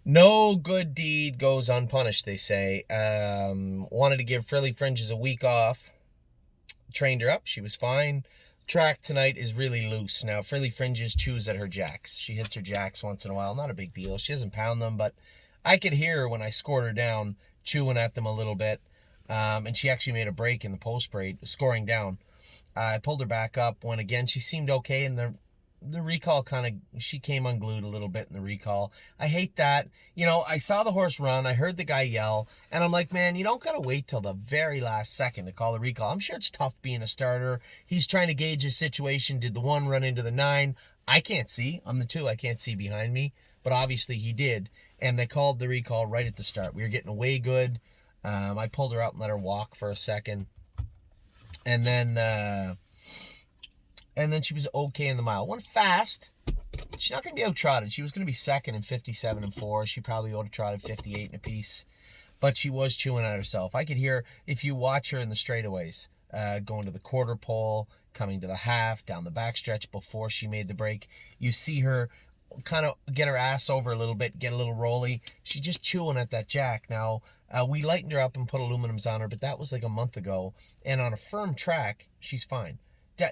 No good deed goes unpunished, they say. Wanted to give Frilly Fringes a week off. Trained her up. She was fine. Track tonight is really loose. Now, Frilly Fringes chews at her jacks. She hits her jacks once in a while. Not a big deal. She doesn't pound them, but I could hear her when I scored her down chewing at them a little bit. And she actually made a break in the post braid, scoring down. I pulled her back up when again she seemed okay, and the recall kind of, she came unglued a little bit in the recall. I hate that. I saw the horse run, I heard the guy yell, and I'm like, man, you don't gotta wait till the very last second to call the recall. I'm sure it's tough being a starter. He's trying to gauge his situation. Did the 1 run into the 9? I can't see. I'm the 2. I can't see behind me, but obviously he did, and they called the recall right at the start. We were getting away good. I pulled her up and let her walk for a second, and then she was okay in the mile. Went fast. She's not going to be out trotted. She was going to be second in 57 and 4. She probably would have trotted 58 and a piece. But she was chewing at herself. I could hear, if you watch her in the straightaways, going to the quarter pole, coming to the half, down the backstretch before she made the break, you see her kind of get her ass over a little bit, get a little rolly. She's just chewing at that jack. Now, we lightened her up and put aluminums on her, but that was like a month ago. And on a firm track, she's fine.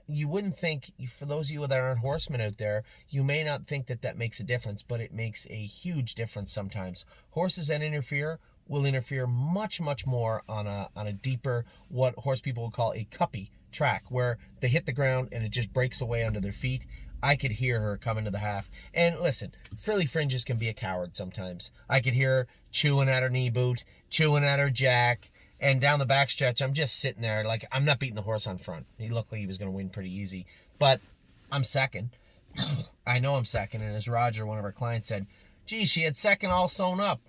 You wouldn't think, for those of you that aren't horsemen out there, you may not think that makes a difference, but it makes a huge difference sometimes. Horses that interfere will interfere much, much more on a deeper, what horse people would call a cuppy track, where they hit the ground and it just breaks away under their feet. I could hear her coming to the half. And listen, Frilly Fringes can be a coward sometimes. I could hear her chewing at her knee boot, chewing at her jack. And down the backstretch, I'm just sitting there like, I'm not beating the horse on front. He looked like he was going to win pretty easy. But I'm second. I know I'm second. And as Roger, one of our clients, said, gee, she had second all sewn up.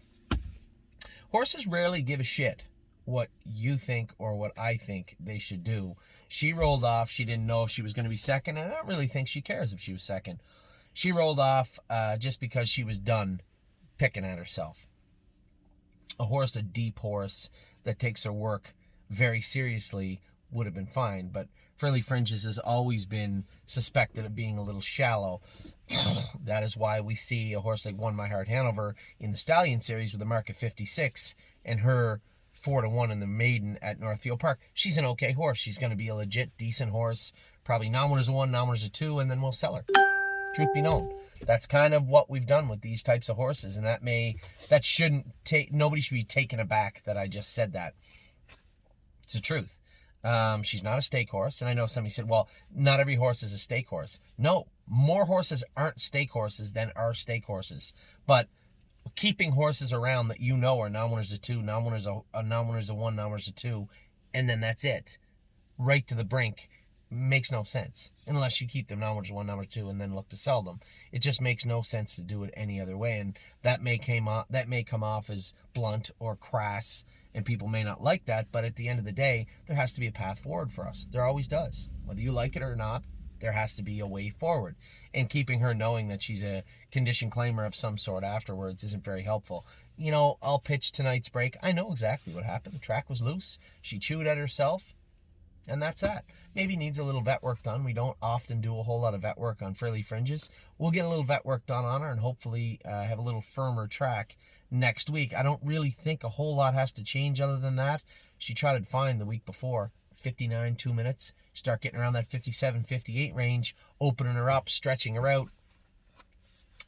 Horses rarely give a shit what you think or what I think they should do. She rolled off. She didn't know if she was going to be second. And I don't really think she cares if she was second. She rolled off just because she was done picking at herself. A horse, a deep horse that takes her work very seriously, would have been fine. But Frilly Fringes has always been suspected of being a little shallow. That is why we see a horse like One My Heart Hanover in the Stallion Series with a mark of 56 and her 4-1 in the maiden at Northfield Park. She's an okay horse. She's going to be a legit, decent horse. Probably non-winners a 1, non-winners a 2, and then we'll sell her. Truth be known. That's kind of what we've done with these types of horses, and nobody should be taken aback that I just said that. It's the truth. She's not a stake horse, and I know somebody said, well, not every horse is a stake horse. No, more horses aren't stake horses than are stake horses. But keeping horses around that you know are non-winners a 2, non-winners a 1, non-winners a 2, and then that's it, right to the brink, makes no sense unless you keep them non-winners 1, non-winners 2, and then look to sell them. It just makes no sense to do it any other way, and that may come off as blunt or crass, and people may not like that. But at the end of the day, there has to be a path forward for us. There always does, whether you like it or not. There has to be a way forward, and keeping her knowing that she's a condition claimer of some sort afterwards isn't very helpful. I'll pitch tonight's break. I know exactly what happened. The track was loose. She chewed at herself. And that's that. Maybe needs a little vet work done. We don't often do a whole lot of vet work on Frilly Fringes. We'll get a little vet work done on her and hopefully have a little firmer track next week. I don't really think a whole lot has to change other than that. She trotted fine the week before. 59, 2 minutes. Start getting around that 57, 58 range. Opening her up, stretching her out.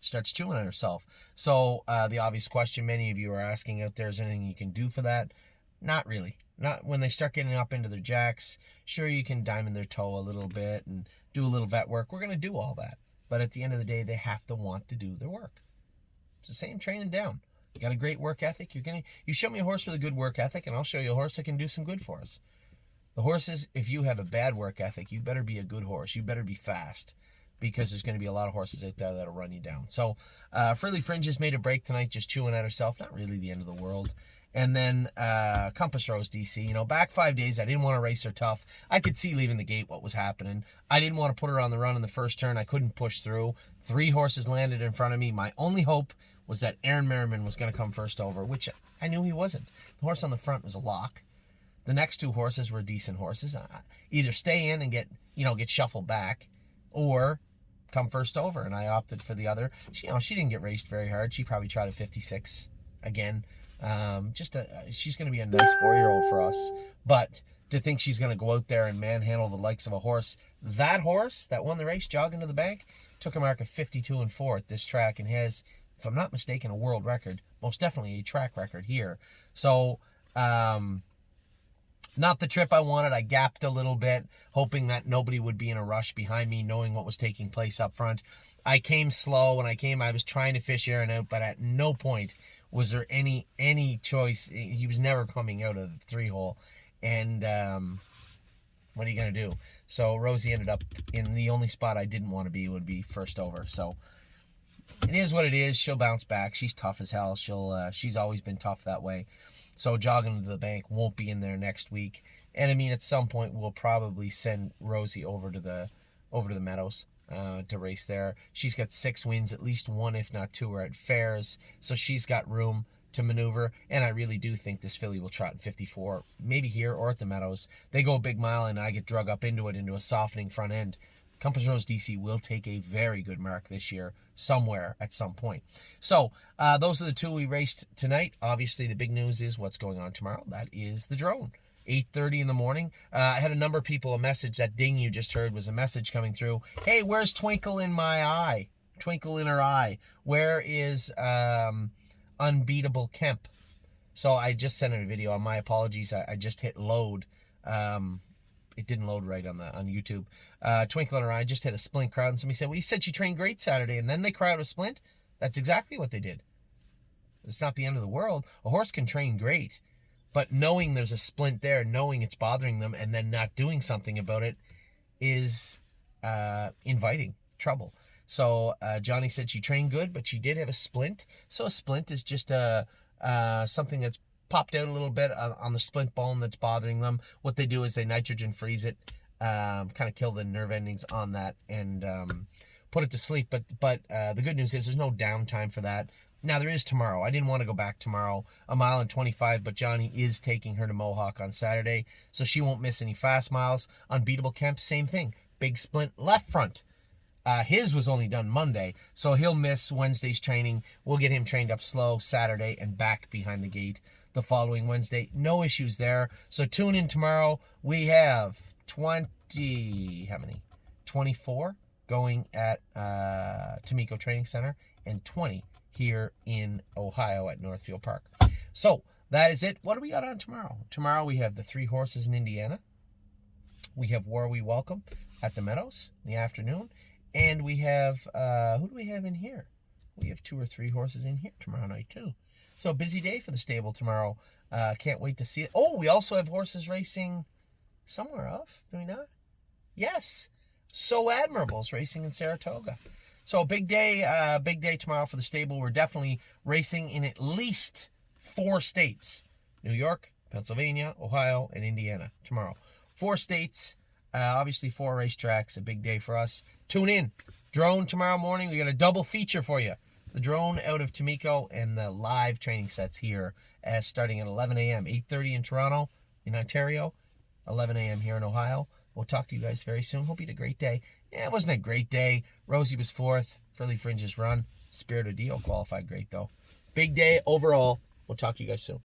Starts chewing at herself. So the obvious question many of you are asking out there, is there anything you can do for that? Not really. Not when they start getting up into their jacks. Sure, you can diamond their toe a little bit and do a little vet work. We're going to do all that. But at the end of the day, they have to want to do their work. It's the same training down. You got a great work ethic. You show me a horse with a good work ethic, and I'll show you a horse that can do some good for us. The horses, if you have a bad work ethic, you better be a good horse. You better be fast, because there's going to be a lot of horses out there that'll run you down. So, Frilly Fringes made a break tonight, just chewing at herself. Not really the end of the world. And then Compass Rose DC, back 5 days, I didn't want to race her tough. I could see leaving the gate what was happening. I didn't want to put her on the run in the first turn. I couldn't push through. 3 horses landed in front of me. My only hope was that Aaron Merriman was going to come first over, which I knew he wasn't. The horse on the front was a lock. The next 2 horses were decent horses. Either stay in and get shuffled back, or come first over, and I opted for the other. She didn't get raced very hard. She probably tried a 56 again. She's going to be a nice 4-year-old for us, but to think she's going to go out there and manhandle the likes of a horse that won the race, Jogging to the Bank, took a mark of 52-4 at this track and has, if I'm not mistaken, a world record, most definitely a track record here. So, not the trip I wanted. I gapped a little bit, hoping that nobody would be in a rush behind me, knowing what was taking place up front. I came slow. When I was trying to fish Aaron out, but at no point was there any choice. He was never coming out of the 3-hole. And what are you going to do? So Rosie ended up in the only spot I didn't want to be, would be first over. So it is what it is. She'll bounce back. She's tough as hell. She's always been tough that way. So Jogging to the Bank won't be in there next week. And I mean, at some point we'll probably send Rosie over to the Meadows to race there. She's got 6 wins, at least 1 if not 2 are at fairs. So she's got room to maneuver, and I really do think this filly will trot in 54, maybe here or at the Meadows. They go a big mile and I get drug up into a softening front end. Compass Rose DC will take a very good mark this year somewhere at some point. So those are the 2 we raced tonight. Obviously the big news is what's going on tomorrow. That is the drone. 8:30 in the morning. I had a number of people, a message, that ding you just heard was a message coming through. Hey, where's Twinkle in my eye? Twinkle in her eye. Where is Unbeatable Kemp? So I just sent in a video. My apologies. I just hit load. It didn't load right on YouTube. Twinkle in her eye just hit a splint crowd, and somebody said, well, you said she trained great Saturday, and then they crowd a splint? That's exactly what they did. It's not the end of the world. A horse can train great, but knowing there's a splint there, knowing it's bothering them, and then not doing something about it is inviting trouble. So Johnny said she trained good, but she did have a splint. So a splint is just something that's popped out a little bit on the splint bone that's bothering them. What they do is they nitrogen freeze it, kind of kill the nerve endings on that, and put it to sleep. But the good news is there's no downtime for that. Now, there is tomorrow. I didn't want to go back tomorrow, 1.25 miles, but Johnny is taking her to Mohawk on Saturday, so she won't miss any fast miles. Unbeatable Kemp, same thing. Big splint left front. His was only done Monday, so he'll miss Wednesday's training. We'll get him trained up slow Saturday and back behind the gate the following Wednesday. No issues there. So tune in tomorrow. We have 24 going at Tamiko Training Center and 20 here in Ohio at Northfield Park. So that is it. What do we got on tomorrow? Tomorrow we have the 3 horses in Indiana. We have War We Welcome at the Meadows in the afternoon. And we have, who do we have in here? We have 2 or 3 horses in here tomorrow night too. So a busy day for the stable tomorrow. Can't wait to see it. Oh, we also have horses racing somewhere else, do we not? Yes. So Admirable's racing in Saratoga. So big day tomorrow for the stable. We're definitely racing in at least 4 states. New York, Pennsylvania, Ohio, and Indiana tomorrow. 4 states, obviously 4 racetracks, a big day for us. Tune in. Drone tomorrow morning. We got a double feature for you. The drone out of Tamiko and the live training sets here starting at 11 a.m. 8:30 in Toronto, in Ontario, 11 a.m. here in Ohio. We'll talk to you guys very soon. Hope you had a great day. Yeah, it wasn't a great day. Rosie was 4th. Frilly Fringe's run. Spirit of Dio qualified great, though. Big day overall. We'll talk to you guys soon.